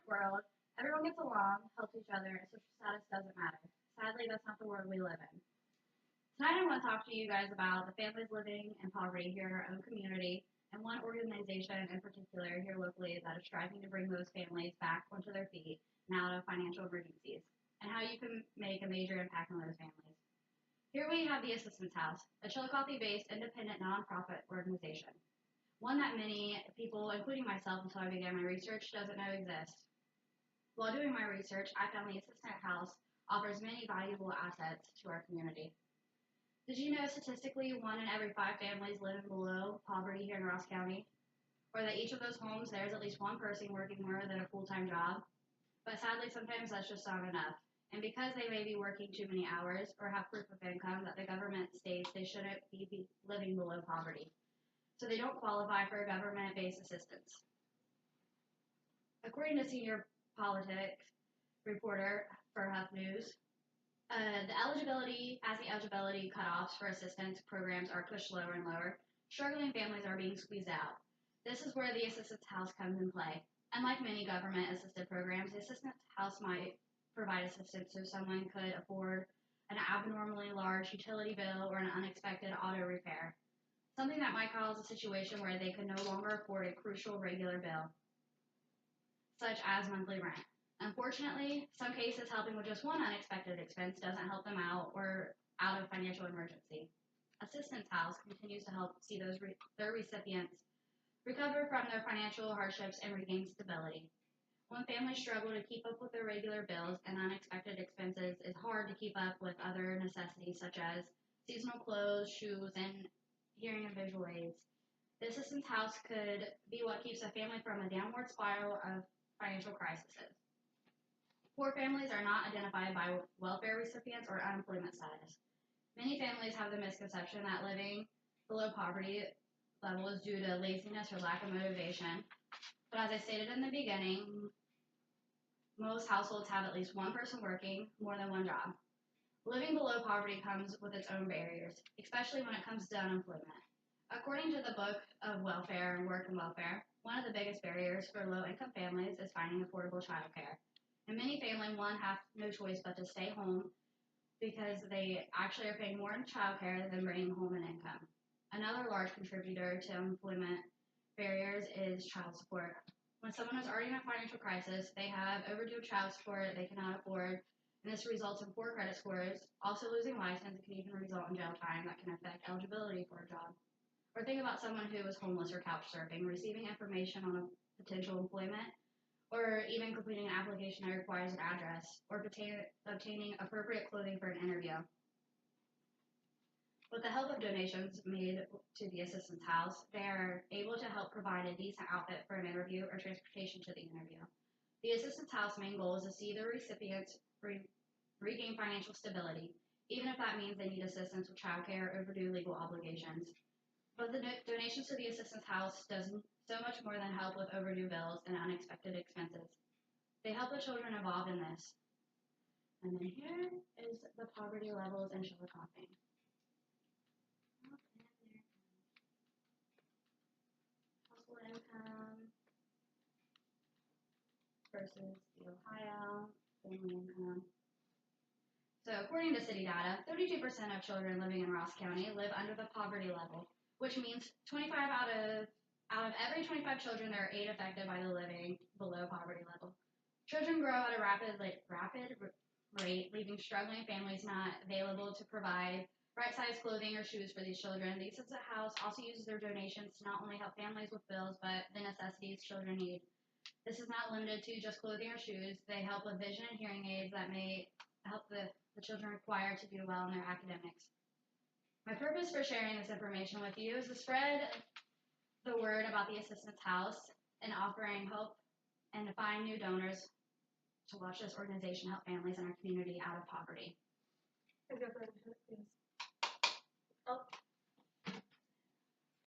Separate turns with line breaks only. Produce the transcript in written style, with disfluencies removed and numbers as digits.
perfect world, everyone gets along, helps each other, and social status doesn't matter. Sadly, that's not the world we live in. Tonight, I want to talk to you guys about the families living in poverty here in our own community, and one organization in particular here locally that is striving to bring those families back onto their feet and out of financial emergencies, and how you can make a major impact on those families. Here we have the Assistance House, a Chillicothe-based independent nonprofit organization, one that many people, including myself until I began my research, doesn't know exists. While doing my research, I found the Assistance House offers many valuable assets to our community. Did you know statistically 1 in every 5 families living below poverty here in Ross County? Or that each of those homes there's at least one person working more than a full-time job? But sadly, sometimes that's just not enough. And because they may be working too many hours or have proof of income that the government states they shouldn't be living below poverty, so they don't qualify for government-based assistance. According to senior politics reporter for Huff News, the eligibility cutoffs for assistance programs are pushed lower and lower. Struggling families are being squeezed out. This is where the Assistance House comes in play. Unlike many government-assisted programs, the Assistance House might provide assistance so someone could afford an abnormally large utility bill or an unexpected auto repair, something that might cause a situation where they could no longer afford a crucial regular bill, such as monthly rent. Unfortunately, some cases helping with just one unexpected expense doesn't help them out or out of financial emergency. Assistance House continues to help see their recipients recover from their financial hardships and regain stability. When families struggle to keep up with their regular bills and unexpected expenses, it's hard to keep up with other necessities such as seasonal clothes, shoes, and hearing and visual aids. The Assistance House could be what keeps a family from a downward spiral of financial crises. Poor families are not identified by welfare recipients or unemployment status. Many families have the misconception that living below poverty level is due to laziness or lack of motivation. But as I stated in the beginning, most households have at least one person working more than one job. Living below poverty comes with its own barriers, especially when it comes to unemployment. According to the Book of Welfare and Work and Welfare, one of the biggest barriers for low-income families is finding affordable childcare. And many families, have no choice but to stay home because they actually are paying more in childcare than bringing home an income. Another large contributor to employment barriers is child support. When someone is already in a financial crisis, they have overdue child support they cannot afford, and this results in poor credit scores. Also, losing license can even result in jail time that can affect eligibility for a job. Or think about someone who is homeless or couch surfing, receiving information on a potential employment, or even completing an application that requires an address, or obtaining appropriate clothing for an interview. With the help of donations made to the Assistance House, they are able to help provide a decent outfit for an interview or transportation to the interview. The Assistance House main goal is to see the recipients regain financial stability, even if that means they need assistance with childcare or overdue legal obligations. But the donations to the Assistance House does so much more than help with overdue bills and unexpected expenses. They help the children involved in this. And then here is the poverty levels in Chillicothe. Household income versus the Ohio family income. So according to city data, 32% of children living in Ross County live under the poverty level, which means 25 out of every 25 children, there are 8 affected by the living below poverty level. Children grow at a rapid rate, leaving struggling families not available to provide right-sized clothing or shoes for these children. The Assistance House also uses their donations to not only help families with bills, but the necessities children need. This is not limited to just clothing or shoes. They help with vision and hearing aids that may help the children require to do well in their academics. My purpose for sharing this information with you is to spread the word about the Assistance House and offering hope and to find new donors to watch this organization help families in our community out of poverty.
Is your friend, please? Oh.